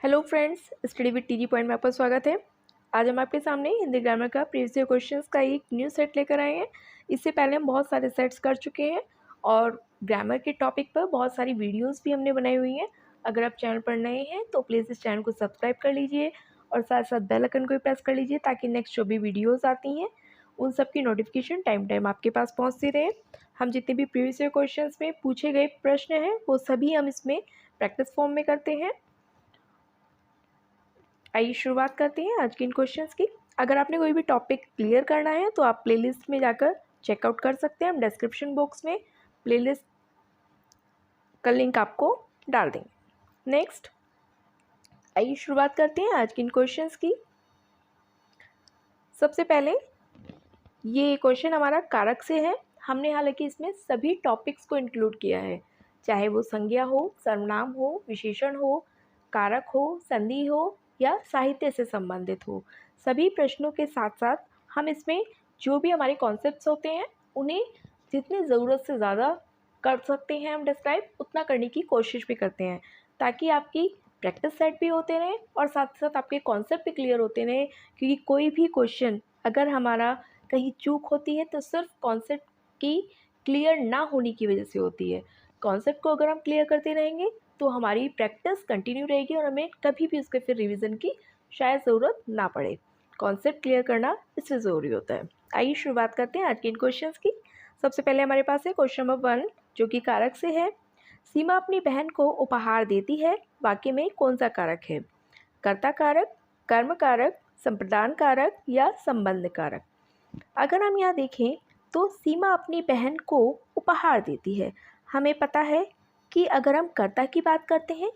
Hello friends, study with TG point में आपका स्वागत है। आज हम आपके सामने हिंदी ग्रामर का प्रीवियस ईयर क्वेश्चंस का एक न्यू सेट लेकर आए हैं। इससे पहले हम बहुत सारे सेट्स कर चुके हैं और ग्रामर के टॉपिक पर बहुत सारी वीडियोस भी हमने बनाई हुई हैं। अगर आप चैनल पर नए हैं तो प्लीज़ इस चैनल को सब्सक्राइब कर लीजिए और साथ साथ बेल आइकन को भी प्रेस कर लीजिए ताकि नेक्स्ट जो भी वीडियोज़ आती हैं उन सब की नोटिफिकेशन टाइम टाइम आपके पास पहुँचती रहे। हम जितने भी प्रीवियस ईयर क्वेश्चन में पूछे गए प्रश्न हैं वो सभी हम इसमें प्रैक्टिस फॉर्म में करते हैं। आइए शुरुआत करते हैं आज के इन क्वेश्चंस की। अगर आपने कोई भी टॉपिक क्लियर करना है तो आप प्लेलिस्ट में जाकर चेकआउट कर सकते हैं। हम डिस्क्रिप्शन बॉक्स में प्लेलिस्ट का लिंक आपको डाल देंगे। नेक्स्ट, आइए शुरुआत करते हैं आज के इन क्वेश्चंस की। सबसे पहले ये क्वेश्चन हमारा कारक से है। हमने हालांकि इसमें सभी टॉपिक्स को इंक्लूड किया है, चाहे वो संज्ञा हो, सर्वनाम हो, विशेषण हो, कारक हो, संधि हो या साहित्य से संबंधित हो। सभी प्रश्नों के साथ साथ हम इसमें जो भी हमारे कॉन्सेप्ट्स होते हैं उन्हें जितनी ज़रूरत से ज़्यादा कर सकते हैं हम डिस्क्राइब, उतना करने की कोशिश भी करते हैं ताकि आपकी प्रैक्टिस सेट भी होते रहें और साथ साथ आपके कॉन्सेप्ट भी क्लियर होते रहें। क्योंकि कोई भी क्वेश्चन अगर हमारा कहीं चूक होती है तो सिर्फ कॉन्सेप्ट की क्लियर ना होने की वजह से होती है। कॉन्सेप्ट को अगर हम क्लियर करते रहेंगे तो हमारी प्रैक्टिस कंटिन्यू रहेगी और हमें कभी भी उसके फिर रिवीजन की शायद ज़रूरत ना पड़े। कॉन्सेप्ट क्लियर करना इससे ज़रूरी होता है। आइए शुरुआत करते हैं आज के इन क्वेश्चंस की। सबसे पहले हमारे पास है क्वेश्चन नंबर 1 जो कि कारक से है। सीमा अपनी बहन को उपहार देती है, वाक्य में कौन सा कारक है? कर्ता कारक, कर्म कारक, संप्रदान कारक या संबंध कारक? अगर हम यहाँ देखें तो सीमा अपनी बहन को उपहार देती है। हमें पता है कि अगर हम कर्ता की बात करते हैं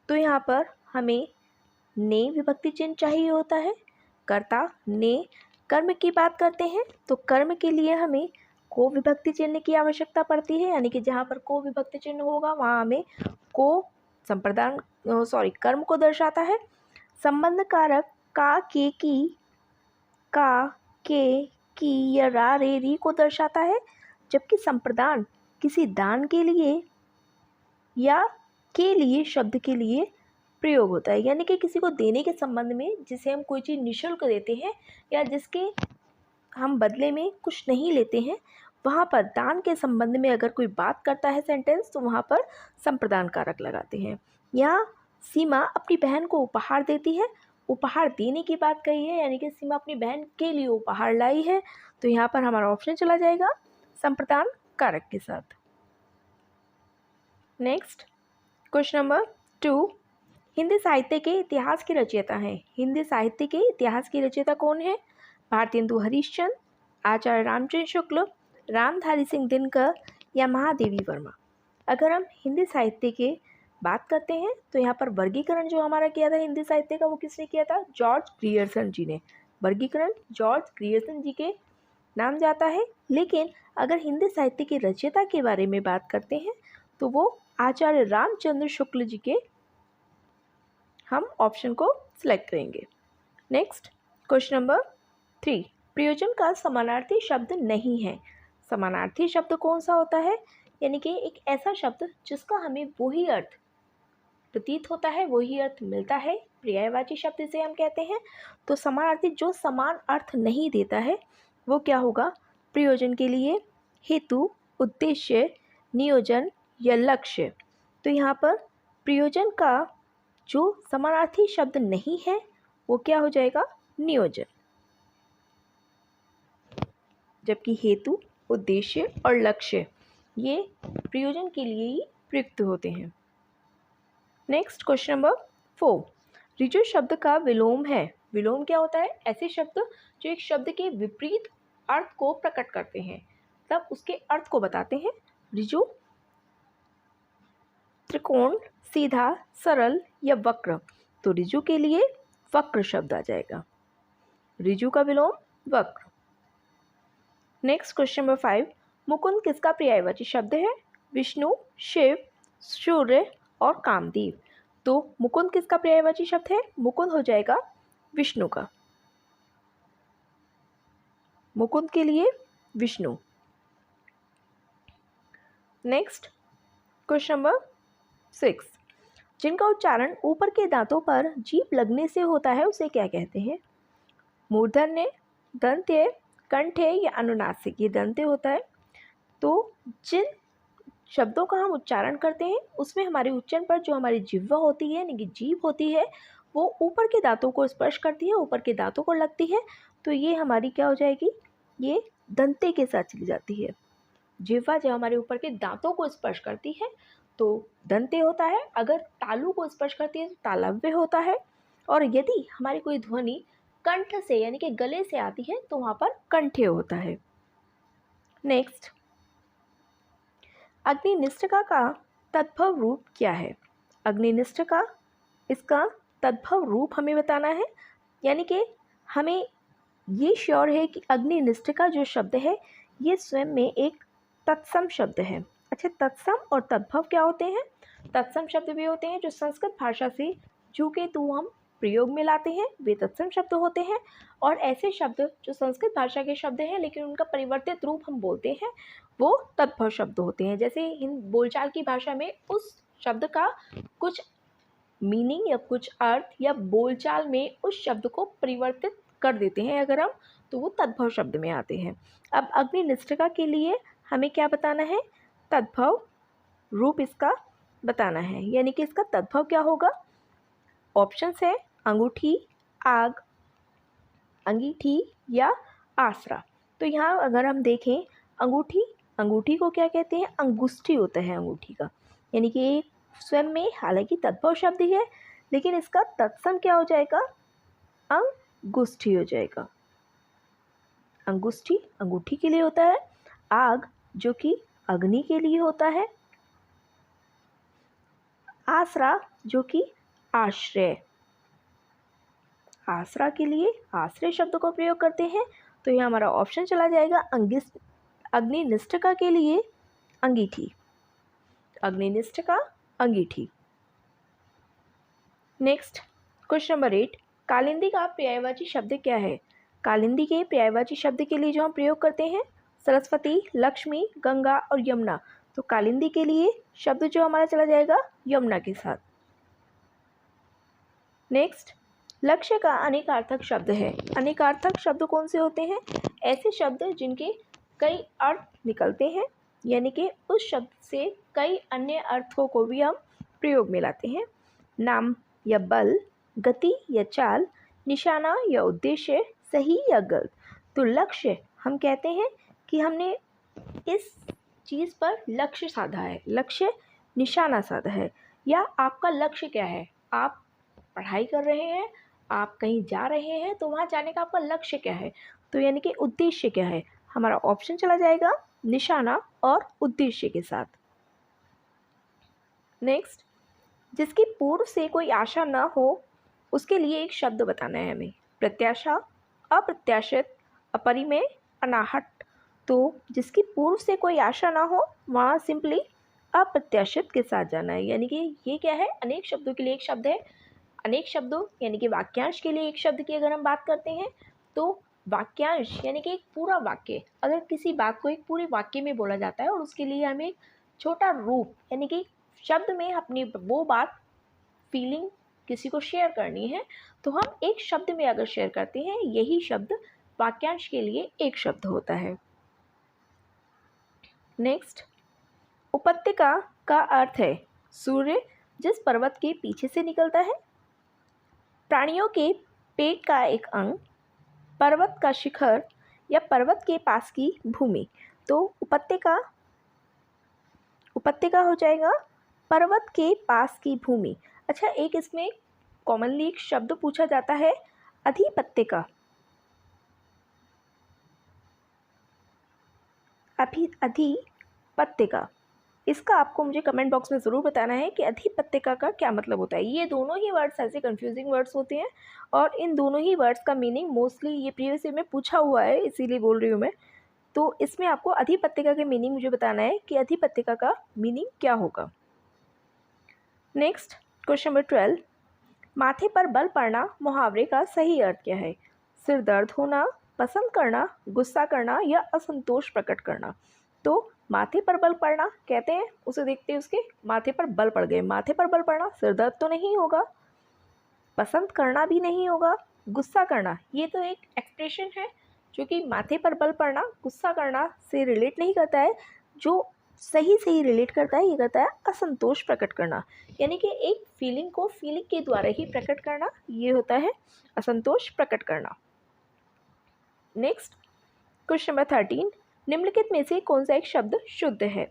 तो यहाँ पर हमें ने विभक्ति चिन्ह चाहिए होता है। कर्ता ने। कर्म की बात करते हैं तो कर्म के लिए हमें को विभक्ति चिन्ह की आवश्यकता पड़ती है, यानी कि जहाँ पर को विभक्ति चिन्ह होगा वहाँ हमें को संप्रदान कर्म को दर्शाता है। संबंध कारक का, के, की, का, के, की या रा, रे, री को दर्शाता है, जबकि संप्रदान किसी दान के लिए या के लिए शब्द के लिए प्रयोग होता है, यानी कि किसी को देने के संबंध में, जिसे हम कोई चीज़ निःशुल्क देते हैं या जिसके हम बदले में कुछ नहीं लेते हैं, वहाँ पर दान के संबंध में अगर कोई बात करता है सेंटेंस तो वहाँ पर संप्रदान कारक लगाते हैं। यहाँ सीमा अपनी बहन को उपहार देती है, उपहार देने की बात कही है, यानी कि सीमा अपनी बहन के लिए उपहार लाई है, तो यहाँ पर हमारा ऑप्शन चला जाएगा संप्रदान कारक के साथ। नेक्स्ट, क्वेश्चन नंबर 2, हिंदी साहित्य के इतिहास की रचयिता हैं। हिंदी साहित्य के इतिहास की रचयिता कौन है? भारतेंदु हरिश्चंद्र, आचार्य रामचंद्र शुक्ल, रामधारी सिंह दिनकर या महादेवी वर्मा? अगर हम हिंदी साहित्य के बात करते हैं तो यहाँ पर वर्गीकरण जो हमारा किया था हिंदी साहित्य का, वो किसने किया था? जॉर्ज ग्रियर्सन जी ने। वर्गीकरण जॉर्ज ग्रियर्सन जी के नाम जाता है। लेकिन अगर हिंदी साहित्य की रचयिता के बारे में बात करते हैं तो वो आचार्य रामचंद्र शुक्ल जी के हम ऑप्शन को सिलेक्ट करेंगे। नेक्स्ट, क्वेश्चन नंबर 3, प्रयोजन का समानार्थी शब्द नहीं है। समानार्थी शब्द कौन सा होता है? यानी कि एक ऐसा शब्द जिसका हमें वही अर्थ प्रतीत होता है, वही अर्थ मिलता है, पर्यायवाची शब्द इसे हम कहते हैं। तो समानार्थी जो समान अर्थ नहीं देता है वो क्या होगा? प्रयोजन के लिए हेतु, उद्देश्य, नियोजन या लक्ष्य। तो यहाँ पर प्रयोजन का जो समानार्थी शब्द नहीं है वो क्या हो जाएगा? नियोजन। जबकि हेतु, उद्देश्य और लक्ष्य ये प्रयोजन के लिए ही प्रयुक्त होते हैं। नेक्स्ट, क्वेश्चन नंबर 4, ऋजु शब्द का विलोम है। विलोम क्या होता है? ऐसे शब्द जो एक शब्द के विपरीत अर्थ को प्रकट करते हैं, तब उसके अर्थ को बताते हैं। ऋजु त्रिकोण, सीधा, सरल या वक्र। तो ऋजु के लिए वक्र शब्द आ जाएगा। ऋजु का विलोम वक्र। नेक्स्ट, क्वेश्चन नंबर 5, मुकुंद किसका पर्यायवाची शब्द है? विष्णु, शिव, सूर्य और कामदेव। तो मुकुंद किसका पर्यायवाची शब्द है? मुकुंद हो जाएगा विष्णु का। मुकुंद के लिए विष्णु। नेक्स्ट, क्वेश्चन नंबर 6, जिनका उच्चारण ऊपर के दांतों पर जीभ लगने से होता है उसे क्या कहते हैं? मूर्धन्य, दंत्य, कंठ्य या अनुनासिक। ये दंत्य होता है। तो जिन शब्दों का हम उच्चारण करते हैं उसमें हमारे उच्चारण पर जो हमारी जिह्वा होती है यानी कि जीभ होती है वो ऊपर के दांतों को स्पर्श करती है, ऊपर के दांतों को लगती है। तो ये हमारी क्या हो जाएगी? ये दंते के साथ चली जाती है। जिह्वा जब हमारे ऊपर के दांतों को स्पर्श करती है तो दंते होता है, अगर तालु को स्पर्श करती है तो तालव्य होता है, और यदि हमारी कोई ध्वनि कंठ से यानी कि गले से आती है तो वहाँ पर कंठ्य होता है। नेक्स्ट, अग्निनिष्ठिका का तद्भव रूप क्या है? अग्निनिष्ठिका, इसका तद्भव रूप हमें बताना है, यानी कि हमें ये श्योर है कि अग्निनिष्ठिका जो शब्द है ये स्वयं में एक तत्सम शब्द है। अच्छा, तत्सम और तद्भव क्या होते हैं? तत्सम शब्द वे होते हैं जो संस्कृत भाषा से जू के तू हम प्रयोग में लाते हैं, वे तत्सम शब्द होते हैं। और ऐसे शब्द जो संस्कृत भाषा के शब्द हैं लेकिन उनका परिवर्तित रूप हम बोलते हैं वो तद्भव शब्द होते हैं। जैसे इन बोलचाल की भाषा में उस शब्द का कुछ मीनिंग या कुछ अर्थ या बोलचाल में उस शब्द को परिवर्तित कर देते हैं अगर हम, तो वो तद्भव शब्द में आते हैं। अब अग्निनिष्ठिका के लिए हमें क्या बताना है? तद्भव रूप इसका बताना है, यानी कि इसका तद्भव क्या होगा? ऑप्शंस है अंगूठी, आग, अंगीठी या आसरा। तो यहाँ अगर हम देखें अंगूठी, अंगूठी को क्या कहते हैं? अंगुष्ठी होता है अंगूठी का, यानी कि स्वयं में हालांकि तद्भव शब्द ही है लेकिन इसका तत्सम क्या हो जाएगा? अंगुष्ठी हो जाएगा। अंगुष्ठी अंगूठी के लिए होता है, आग जो कि अग्नि के लिए होता है, आसरा जो कि आश्रय, आसरा के लिए आश्रय शब्द को प्रयोग करते हैं। तो ये हमारा ऑप्शन चला जाएगा अग्निनिष्ठिका के लिए अंगीठी, अग्निनिष्ठिका अंगीठी। नेक्स्ट, क्वेश्चन नंबर 8, कालिंदी का पर्यायवाची शब्द क्या है? कालिंदी के पर्यायवाची शब्द के लिए जो हम प्रयोग करते हैं सरस्वती, लक्ष्मी, गंगा और यमुना। तो कालिंदी के लिए शब्द जो हमारा चला जाएगा यमुना के साथ। नेक्स्ट, लक्ष्य का अनेकार्थक शब्द है। अनेकार्थक शब्द कौन से होते हैं? ऐसे शब्द जिनके कई अर्थ निकलते हैं, यानी कि उस शब्द से कई अन्य अर्थों को भी हम प्रयोग में लाते हैं। नाम या बल, गति या चाल, निशाना या उद्देश्य, सही या गलत। तो लक्ष्य हम कहते हैं कि हमने इस चीज़ पर लक्ष्य साधा है, लक्ष्य निशाना साधा है। या आपका लक्ष्य क्या है? आप पढ़ाई कर रहे हैं, आप कहीं जा रहे हैं, तो वहाँ जाने का आपका लक्ष्य क्या है? तो यानी कि उद्देश्य क्या है? हमारा ऑप्शन चला जाएगा निशाना और उद्देश्य के साथ। नेक्स्ट, जिसकी पूर्व से कोई आशा ना हो उसके लिए एक शब्द बताना है हमें। प्रत्याशा, अप्रत्याशित, अपरिमेय, अनाहट। तो जिसकी पूर्व से कोई आशा ना हो वहाँ सिंपली अप्रत्याशित के साथ जाना है, यानी कि ये क्या है? अनेक शब्दों के लिए एक शब्द है। अनेक शब्दों यानी कि वाक्यांश के लिए एक शब्द की अगर हम बात करते हैं तो वाक्यांश यानी कि एक पूरा वाक्य, अगर किसी बात को एक पूरे वाक्य में बोला जाता है और उसके लिए हमें एक छोटा रूप यानी कि शब्द में अपनी वो बात फीलिंग किसी को शेयर करनी है तो हम एक शब्द में अगर शेयर करते हैं, यही शब्द वाक्यांश के लिए एक शब्द होता है। नेक्स्ट, उपत्यका का अर्थ है सूर्य जिस पर्वत के पीछे से निकलता है, प्राणियों के पेट का एक अंग, पर्वत का शिखर या पर्वत के पास की भूमि। तो उपत्यका उपत्यका हो जाएगा पर्वत के पास की भूमि। अच्छा, एक इसमें कॉमनली एक शब्द पूछा जाता है अधिपत्यका। अधिपत्यका, इसका आपको मुझे कमेंट बॉक्स में ज़रूर बताना है कि अधिपत्यका का क्या मतलब होता है। ये दोनों ही वर्ड्स ऐसे कंफ्यूजिंग वर्ड्स होते हैं और इन दोनों ही वर्ड्स का मीनिंग मोस्टली ये प्रीवियस ईयर में पूछा हुआ है, इसीलिए बोल रही हूँ मैं। तो इसमें आपको अधिपत्यका के मीनिंग मुझे बताना है कि अधिपत्यका का मीनिंग क्या होगा। नेक्स्ट, क्वेश्चन नंबर 12, माथे पर बल पड़ना मुहावरे का सही अर्थ क्या है? सिर दर्द होना, पसंद करना, गुस्सा करना या असंतोष प्रकट करना। तो माथे पर बल पड़ना कहते हैं, उसे देखते हैं उसके माथे पर बल पड़ गए। माथे पर बल पड़ना सिर दर्द तो नहीं होगा, पसंद करना भी नहीं होगा, गुस्सा करना ये तो एक एक्सप्रेशन है जो कि माथे पर बल पड़ना गुस्सा करना से रिलेट नहीं करता है। जो सही रिलेट करता है ये करता है असंतोष प्रकट करना, यानी कि एक फीलिंग को फीलिंग के द्वारा ही प्रकट करना, ये होता है असंतोष प्रकट करना। नेक्स्ट क्वेश्चन नंबर 13, निम्नलिखित में से कौन सा एक शब्द शुद्ध है?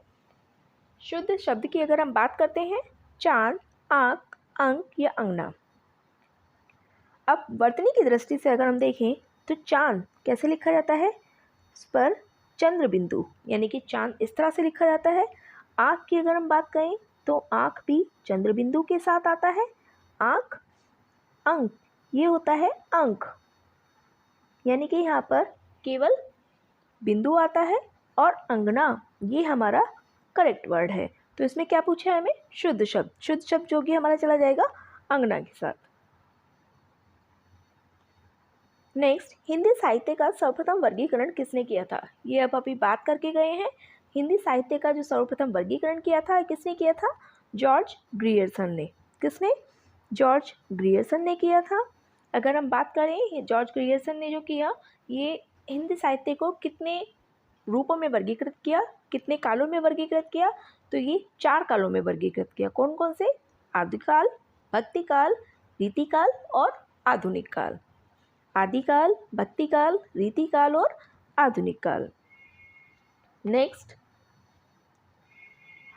शुद्ध शब्द की अगर हम बात करते हैं, चांद, आंख, अंक या अंगना। अब वर्तनी की दृष्टि से अगर हम देखें तो चांद कैसे लिखा जाता है? उस पर चंद्र बिंदु यानी कि चांद इस तरह से लिखा जाता है। आँख की अगर हम बात करें तो आँख भी चंद्र बिंदु के साथ आता है। आँख, अंक ये होता है अंक, यानी कि यहाँ पर केवल बिंदु आता है। और अंगना ये हमारा करेक्ट वर्ड है। तो इसमें क्या पूछा है हमें? शुद्ध शब्द। शुद्ध शब्द जो कि हमारा चला जाएगा अंगना के साथ। नेक्स्ट, हिंदी साहित्य का सर्वप्रथम वर्गीकरण किसने किया था? ये अब अभी बात करके गए हैं। हिंदी साहित्य का जो सर्वप्रथम वर्गीकरण किया था किसने किया था? जॉर्ज ग्रियर्सन ने। किसने? जॉर्ज ग्रियर्सन ने किया था। अगर हम बात करें जॉर्ज ग्रियर्सन ने जो किया, ये हिंदी साहित्य को कितने रूपों में वर्गीकृत किया, कितने कालों में वर्गीकृत किया? तो ये 4 कालों में वर्गीकृत किया। कौन कौन से? आदिकाल, भक्तिकाल, रीतिकाल और आधुनिक काल। आदिकाल, भक्तिकाल, रीतिकाल और आधुनिक काल। नेक्स्ट,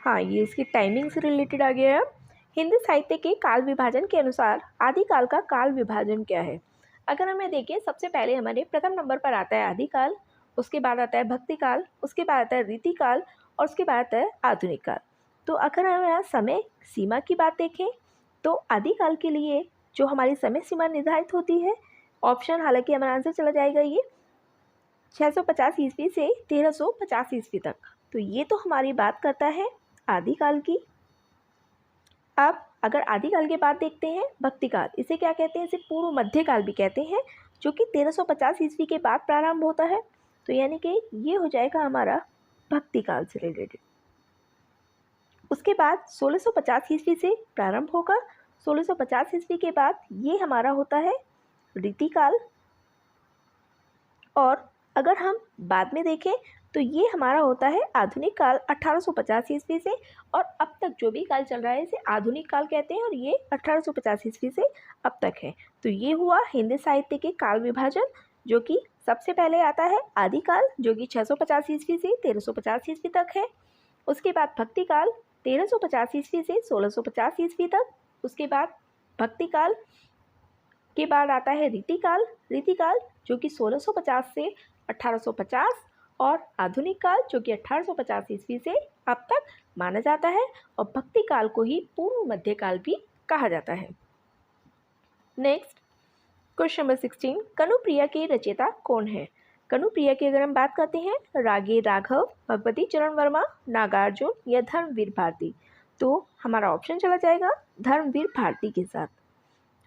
हाँ ये इसकी टाइमिंग से रिलेटेड आ गया है। हिंदी साहित्य के काल विभाजन के अनुसार आदिकाल का काल विभाजन क्या है? अगर हमें देखें, सबसे पहले हमारे प्रथम नंबर पर आता है आदिकाल, उसके बाद आता है भक्तिकाल, उसके बाद आता है रीतिकाल और उसके बाद आता है आधुनिक काल। तो अगर हम यहाँ समय सीमा की बात देखें तो आदिकाल के लिए जो हमारी समय सीमा निर्धारित होती है, ऑप्शन हालांकि हमारा आंसर चला जाएगा ये 650 ईस्वी से 1350 ईस्वी तक। तो ये तो हमारी बात करता है आदिकाल की। अब अगर आदिकाल के बाद देखते हैं भक्तिकाल, इसे क्या कहते हैं? इसे पूर्व मध्यकाल भी कहते हैं, जो कि 1350 ईस्वी के बाद प्रारंभ होता है। तो यानी कि ये हो जाएगा हमारा भक्तिकाल से रिलेटेड। उसके बाद 1650 ईस्वी से प्रारंभ होगा। 1650 ईस्वी के बाद ये हमारा होता है रीतिकाल। और अगर हम बाद में देखें तो ये हमारा होता है आधुनिक काल 1850 ईस्वी से, और अब तक जो भी काल चल रहा है इसे आधुनिक काल कहते हैं, और ये 1850 ईस्वी से अब तक है। तो ये हुआ हिंदी साहित्य के काल विभाजन, जो कि सबसे पहले आता है आदिकाल जो कि 650 ईस्वी से 1350 ईस्वी तक है। उसके बाद भक्तिकाल 1350 ईस्वी से 1650 ईस्वी तक। उसके बाद भक्तिकाल के बाद आता है रीतिकाल। रीतिकाल जो कि 1650 से 1850, और आधुनिक काल जो कि 1850 ईस्वी से अब तक माना जाता है, और भक्ति काल को ही पूर्व मध्यकाल भी कहा जाता है। नेक्स्ट क्वेश्चन नंबर 16, कनुप्रिया के रचयिता कौन है? कनुप्रिया की अगर हम बात करते हैं, रागे राघव, भगवती चरण वर्मा, नागार्जुन या धर्मवीर भारती। तो हमारा ऑप्शन चला जाएगा धर्मवीर भारती के साथ।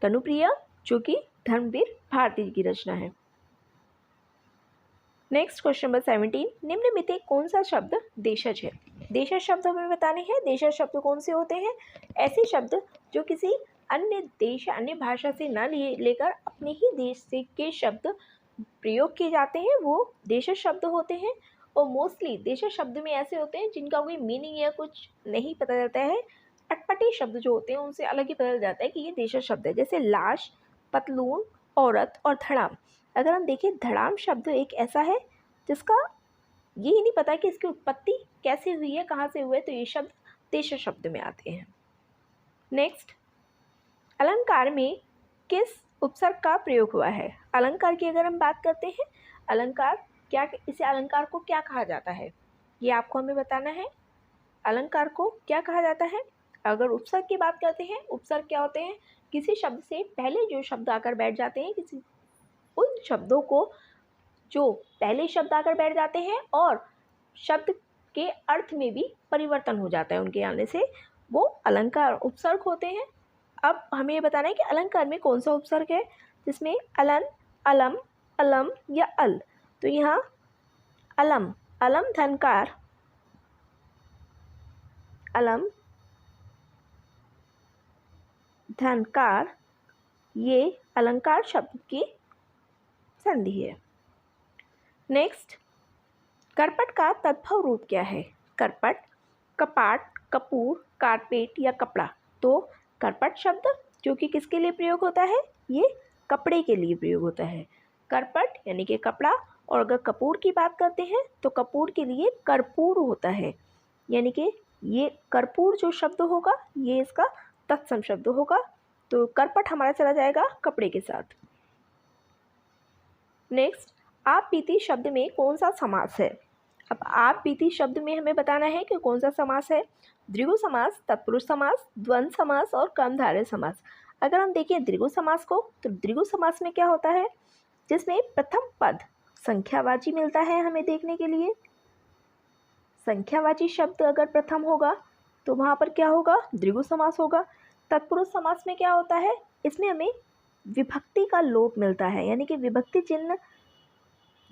कनुप्रिया जो कि धर्मवीर भारती की रचना है। नेक्स्ट क्वेश्चन नंबर 17, निम्न में से कौन सा शब्द देशज है? देशज शब्द हमें बताने हैं। देशज शब्द कौन से होते हैं? ऐसे शब्द जो किसी अन्य देश अन्य भाषा से न लेकर अपने ही देश से के शब्द प्रयोग किए जाते हैं, वो देशज शब्द होते हैं। और मोस्टली देशज शब्द में ऐसे होते हैं जिनका कोई मीनिंग या कुछ नहीं पता चलता है। अटपटे शब्द जो होते हैं उनसे अलग ही पता जाता है कि ये देशज शब्द है, जैसे लाश, पतलून, औरत और धड़ाम। अगर हम देखें, धड़ाम शब्द एक ऐसा है जिसका ये ही नहीं पता कि इसकी उत्पत्ति कैसे हुई है, कहाँ से हुए, तो ये शब्द देशज शब्द में आते हैं। नेक्स्ट, अलंकार में किस उपसर्ग का प्रयोग हुआ है? अलंकार की अगर हम बात करते हैं, अलंकार क्या, इसे अलंकार को क्या कहा जाता है, ये आपको हमें बताना है। अलंकार को क्या कहा जाता है? अगर उपसर्ग की बात करते हैं, उपसर्ग क्या होते हैं? किसी शब्द से पहले जो शब्द आकर बैठ जाते हैं, किसी उन शब्दों को जो पहले शब्द आकर बैठ जाते हैं और शब्द के अर्थ में भी परिवर्तन हो जाता है उनके आने से, वो अलंकार उपसर्ग होते हैं। अब हमें ये बताना है कि अलंकार में कौन सा उपसर्ग है जिसमें अलन, अलम, अलम या अल। तो यहाँ अलम, अलम धनकार अलम, धनकार, ये अलंकार शब्द की संधि है। नेक्स्ट, करपट का तद्भव रूप क्या है? करपट, कपाट, कपूर, कारपेट या कपड़ा। तो करपट शब्द जो कि किसके लिए प्रयोग होता है? ये कपड़े के लिए प्रयोग होता है। करपट यानी कि कपड़ा, और अगर कपूर की बात करते हैं तो कपूर के लिए कर्पूर होता है, यानी कि ये कर्पूर जो शब्द होगा ये इसका तत्सम शब्द होगा। तो करपट हमारा चला जाएगा कपड़े के साथ। नेक्स्ट, आप बीती शब्द में कौन सा समास है? अब आप बीती शब्द में हमें बताना है कि कौन सा समास है। द्विगु समास, तत्पुरुष समास, द्वंद्व समास और कर्मधारय समास। अगर हम देखें द्विगु समास को, तो द्विगु समास में क्या होता है? जिसमें प्रथम पद संख्यावाची मिलता है हमें देखने के लिए। संख्यावाची शब्द अगर प्रथम होगा तो वहाँ पर क्या होगा? द्विगु समास होगा। तत्पुरुष समास में क्या होता है? इसमें हमें विभक्ति का लोप मिलता है, यानी कि विभक्ति चिन्ह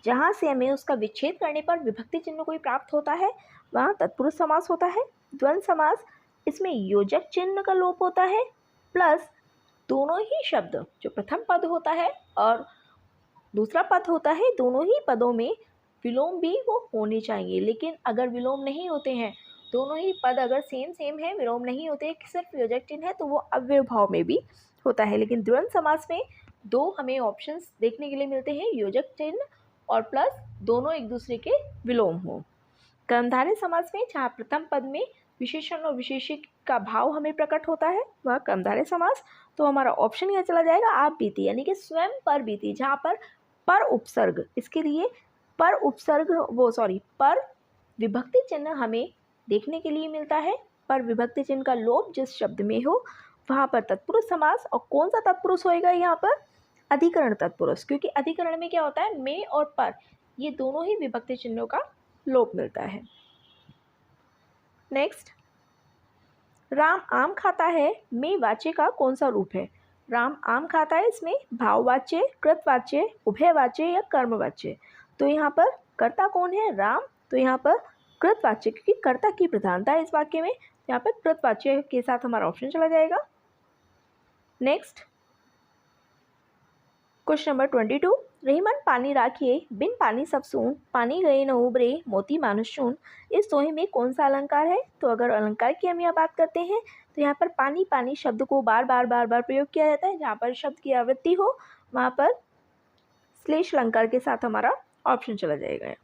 जहाँ से हमें उसका विच्छेद करने पर विभक्ति चिन्ह कोई प्राप्त होता है वहाँ तत्पुरुष समास होता है। द्वंद्व समास, इसमें योजक चिन्ह का लोप होता है, प्लस दोनों ही शब्द जो प्रथम पद होता है और दूसरा पद होता है, दोनों ही पदों में विलोम भी वो होने चाहिए। लेकिन अगर विलोम नहीं होते हैं, दोनों ही पद अगर सेम है, विलोम नहीं होते, सिर्फ योजक चिन्ह है, तो वो अव्ययभाव में भी होता है। लेकिन द्वंद्व समास में दो हमें ऑप्शंस देखने के लिए मिलते हैं, योजक चिन्ह और प्लस दोनों एक दूसरे के विलोम हो। कर्मधारय समास में जहाँ प्रथम पद में विशेषण और विशेषिक का भाव हमें प्रकट होता है वह कर्मधारय समास। तो हमारा ऑप्शन यहाँ चला जाएगा आप बीती, यानी कि स्वयं पर बीती, जहाँ पर उपसर्ग, इसके लिए पर विभक्ति चिन्ह हमें देखने के लिए मिलता है। पर विभक्ति चिन्ह का लोप जिस शब्द में हो वहाँ पर तत्पुरुष समास। और कौन सा तत्पुरुष होएगा यहाँ पर? अधिकरण तत्पुरुष, क्योंकि अधिकरण में क्या होता है? में और पर, ये दोनों ही विभक्ति चिन्हों का लोप मिलता है। नेक्स्ट, राम आम खाता है में वाच्य का कौन सा रूप है? राम आम खाता है, इसमें भाववाच्य, कृतवाच्य, उभयवाच्य या कर्मवाच्य। तो यहाँ पर कर्ता कौन है? राम। तो यहाँ पर कृतवाच्य, क्योंकि कर्ता की प्रधानता है इस वाक्य में, यहाँ पर कृतवाच्य के साथ हमारा ऑप्शन चला जाएगा। नेक्स्ट, क्वेश्चन नंबर 22, रहीमन पानी राखिए बिन पानी सब सून, पानी गए न उबरे मोती मानुष चून। इस दोहे में कौन सा अलंकार है? तो अगर अलंकार की हम यहाँ बात करते हैं तो यहाँ पर पानी पानी शब्द को बार बार प्रयोग किया जाता है। जहाँ पर शब्द की आवृत्ति हो वहाँ पर श्लेष अलंकार के साथ हमारा ऑप्शन चला जाएगा।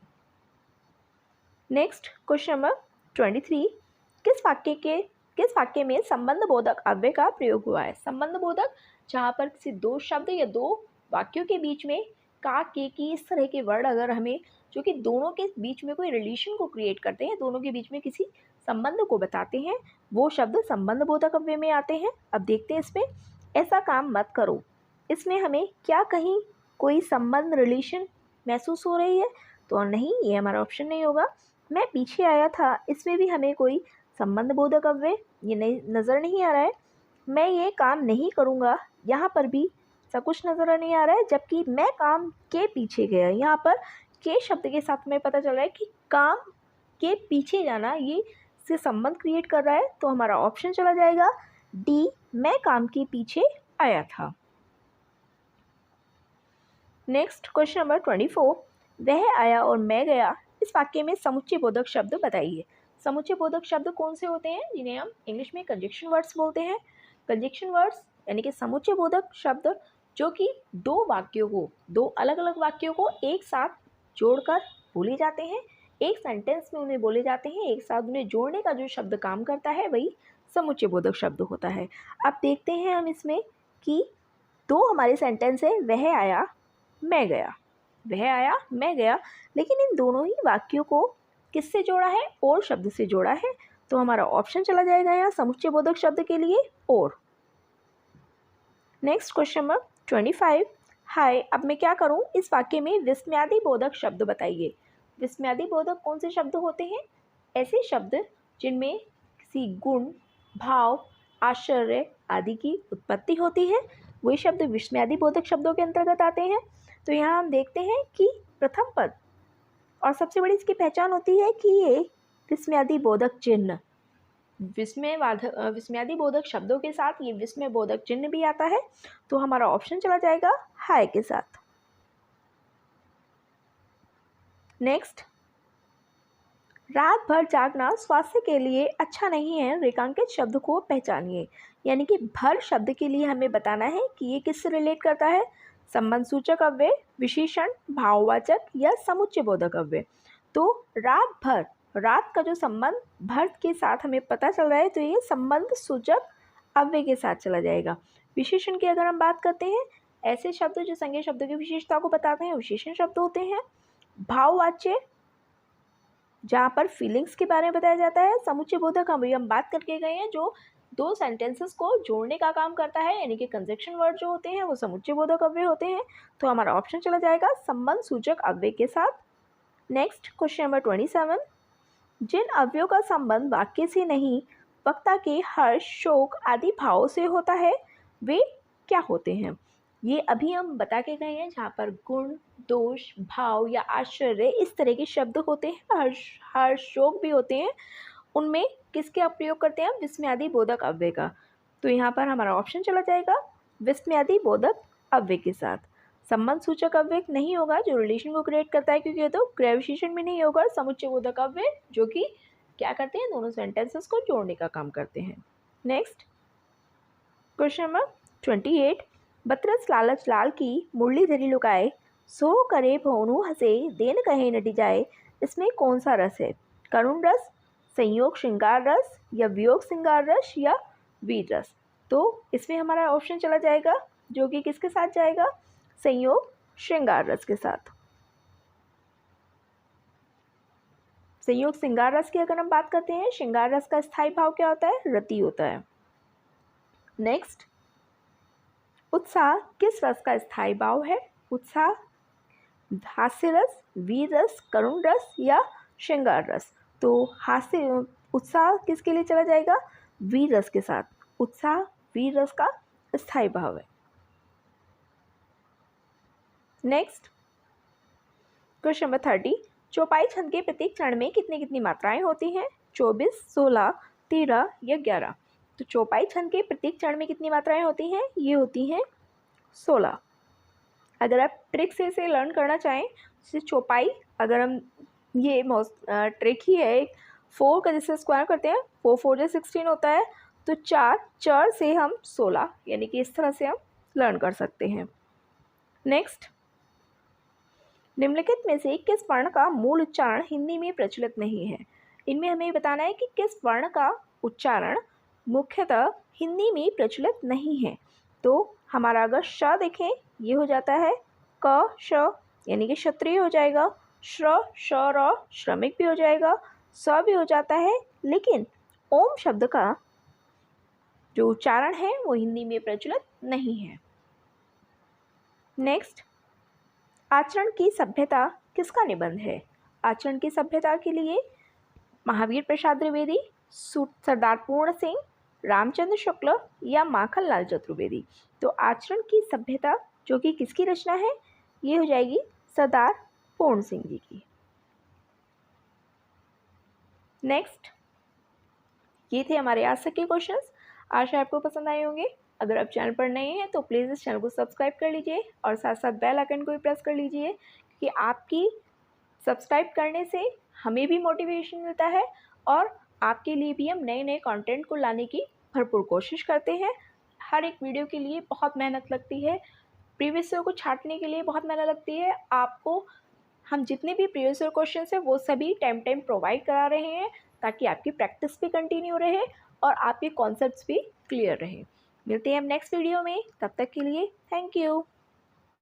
नेक्स्ट, क्वेश्चन नंबर 23, किस वाक्य में संबंध बोधक अव्यय का प्रयोग हुआ है? संबंध बोधक जहाँ पर किसी दो शब्द या दो वाक्यों के बीच में का, के, की, इस तरह के वर्ड अगर हमें जो कि दोनों के बीच में कोई रिलेशन को क्रिएट करते हैं, दोनों के बीच में किसी संबंध को बताते हैं, वो शब्द संबंध बोधक अव्यय में आते हैं। अब देखते हैं इसमें, ऐसा काम मत करो, इसमें हमें क्या कहीं कोई संबंध रिलेशन महसूस हो रही है? तो नहीं, ये हमारा ऑप्शन नहीं होगा। मैं पीछे आया था, इसमें भी हमें कोई संबंध बोधक अव्यय ये नहीं नज़र नहीं आ रहा है। मैं ये काम नहीं करूँगा, यहाँ पर भी सब कुछ नज़र नहीं आ रहा है। जबकि मैं काम के पीछे गया, यहाँ पर के शब्द के साथ हमें पता चल रहा है कि काम के पीछे जाना ये से संबंध क्रिएट कर रहा है। तो हमारा ऑप्शन चला जाएगा डी, मैं काम के पीछे आया था। नेक्स्ट, क्वेश्चन नंबर 24, वह आया और मैं गया, इस वाक्य में समुच्चय बोधक शब्द बताइए। समुच्चय बोधक शब्द कौन से होते हैं? जिन्हें हम इंग्लिश में कंजक्शन वर्ड्स बोलते हैं। कंजक्शन वर्ड्स यानी कि समुच्चय बोधक शब्द जो कि दो अलग अलग वाक्यों को एक साथ जोड़कर बोले जाते हैं, एक सेंटेंस में उन्हें बोले जाते हैं, एक साथ उन्हें जोड़ने का जो शब्द काम करता है वही समुच्चय बोधक शब्द होता है। अब देखते हैं हम इसमें कि दो हमारे सेंटेंस है, वह आया मैं गया, वह आया मैं गया, लेकिन इन दोनों ही वाक्यों को किससे जोड़ा है? और शब्द से जोड़ा है। तो हमारा ऑप्शन चला जाएगा यहाँ समुच्चय बोधक शब्द के लिए और। नेक्स्ट, क्वेश्चन नंबर 25, हाय अब मैं क्या करूँ, इस वाक्य में विस्मयादि बोधक शब्द बताइए। विस्मयादि बोधक कौन से शब्द होते हैं? ऐसे शब्द जिनमें किसी गुण, भाव, आश्चर्य आदि की उत्पत्ति होती है, वही शब्द विस्मयादि बोधक शब्दों के अंतर्गत आते हैं। तो यहाँ हम देखते हैं कि प्रथम पद और सबसे बड़ी इसकी पहचान होती है कि ये विस्मयादि बोधक चिन्ह विस्मयादिबोधक शब्दों के साथ ये विस्मयबोधक चिन्ह भी आता है, तो हमारा ऑप्शन चला जाएगा हाय के साथ। नेक्स्ट, रात भर जागना स्वास्थ्य के लिए अच्छा नहीं है, रेखांकित शब्द को पहचानिए। यानी कि भर शब्द के लिए हमें बताना है कि ये किससे रिलेट करता है, संबंध सूचक अव्यय, विशेषण, भाववाचक या समुच्चय बोधक अव्यय। तो रात भर, रात का जो संबंध भर के साथ हमें पता चल रहा है, तो ये संबंध सूचक अव्यय के साथ चला जाएगा। विशेषण की अगर हम बात करते हैं, ऐसे शब्द जो संज्ञा शब्दों की विशेषता को बताते हैं विशेषण शब्द होते हैं। भाववाच्य, जहाँ पर फीलिंग्स के बारे में बताया जाता है। समुच्चय बोधक अभी हम बात करके गए हैं, जो दो सेंटेंसेस को जोड़ने का काम करता है, यानी कि कंजक्शन वर्ड जो होते हैं वो समुच्चय बोधक अव्यय होते हैं। तो हमारा ऑप्शन चला जाएगा संबंध सूचक अव्यय के साथ। नेक्स्ट, क्वेश्चन नंबर 27, जिन अव्ययों का संबंध वाक्य से नहीं वक्ता के हर्ष, शोक आदि भावों से होता है, वे क्या होते हैं? ये अभी हम बता के गए हैं, जहाँ पर गुण, दोष, भाव या आश्चर्य इस तरह के शब्द होते हैं, हर्ष, शोक भी होते हैं, उनमें किसके प्रयोग करते हैं हम? विस्मयादि बोधक अव्यय का। तो यहाँ पर हमारा ऑप्शन चला जाएगा विस्मयादि बोधक अव्यय के साथ। संबंध सूचक अव्यय नहीं होगा जो रिलेशन को क्रिएट करता है, क्योंकि ये तो क्रिया विशेषण भी नहीं होगा। समुच्चय बोधक अव्यय जो कि क्या करते हैं, दोनों सेंटेंसेस को जोड़ने का काम करते हैं। नेक्स्ट, क्वेश्चन नंबर 28, बतरस लालच लाल की मुरली धरी लुकाए, सो करे भवनु हंसे देन कहे नटी जाए, इसमें कौन सा रस है? करुण रस, संयोग श्रृंगार रस या वियोग श्रृंगार रस या वीर रस? तो इसमें हमारा ऑप्शन चला जाएगा जो कि किसके साथ जाएगा? संयोग श्रृंगार रस के साथ। संयोग श्रृंगार रस की अगर हम बात करते हैं, श्रृंगार रस का स्थायी भाव क्या होता है? रति होता है। नेक्स्ट, उत्साह किस रस का स्थायी भाव है? उत्साह हास्य रस, वीर रस, करुण रस या श्रृंगार रस? तो हास्य, उत्साह किसके लिए चला जाएगा? वीर रस के साथ। उत्साह वीर रस का स्थायी भाव है। नेक्स्ट, क्वेश्चन नंबर 30, चौपाई छंद के प्रत्येक चरण में कितनी कितनी मात्राएं होती हैं? 24, 16, 13 या 11? तो चौपाई छंद के प्रत्येक चरण में कितनी मात्राएं होती हैं? ये होती हैं 16। अगर आप ट्रिक से इसे लर्न करना चाहें, जैसे चौपाई, अगर हम ये ट्रिक ही है, 4 का जैसे स्क्वायर करते हैं, 4 4 16 होता है, तो 4 से हम 16, यानी कि इस तरह से हम लर्न कर सकते हैं। नेक्स्ट, निम्नलिखित में से किस वर्ण का मूल उच्चारण हिंदी में प्रचलित नहीं है? इनमें हमें बताना है कि किस वर्ण का उच्चारण मुख्यतः हिंदी में प्रचलित नहीं है। तो हमारा अगर श देखें, ये हो जाता है क श, यानी कि क्षत्रिय हो जाएगा। श्र श र श्रमिक भी हो जाएगा, स भी हो जाता है, लेकिन ओम शब्द का जो उच्चारण है वो हिंदी में प्रचलित नहीं है। नेक्स्ट, आचरण की सभ्यता किसका निबंध है? आचरण की सभ्यता के लिए महावीर प्रसाद द्विवेदी, सरदार पूर्ण सिंह, रामचंद्र शुक्ल या माखनलाल चतुर्वेदी? तो आचरण की सभ्यता जो कि किसकी रचना है, ये हो जाएगी सरदार पूर्ण सिंह जी की। नेक्स्ट, ये थे हमारे आज तक के क्वेश्चंस। आशा आपको पसंद आए होंगे। अगर आप चैनल पर नए हैं तो प्लीज़ इस चैनल को सब्सक्राइब कर लीजिए और साथ साथ बेल आइकन को भी प्रेस कर लीजिए, क्योंकि आपकी सब्सक्राइब करने से हमें भी मोटिवेशन मिलता है और आपके लिए भी हम नए नए कंटेंट को लाने की भरपूर कोशिश करते हैं। हर एक वीडियो के लिए बहुत मेहनत लगती है, प्रीवियस ईयर को छांटने के लिए बहुत मेहनत लगती है। आपको हम जितने भी प्रीवियस ईयर क्वेश्चन हैं वो सभी टाइम प्रोवाइड करा रहे हैं, ताकि आपकी प्रैक्टिस भी कंटिन्यू रहे और आपके कॉन्सेप्ट्स भी क्लियर रहे। मिलते हैं हम नेक्स्ट वीडियो में, तब तक के लिए थैंक यू।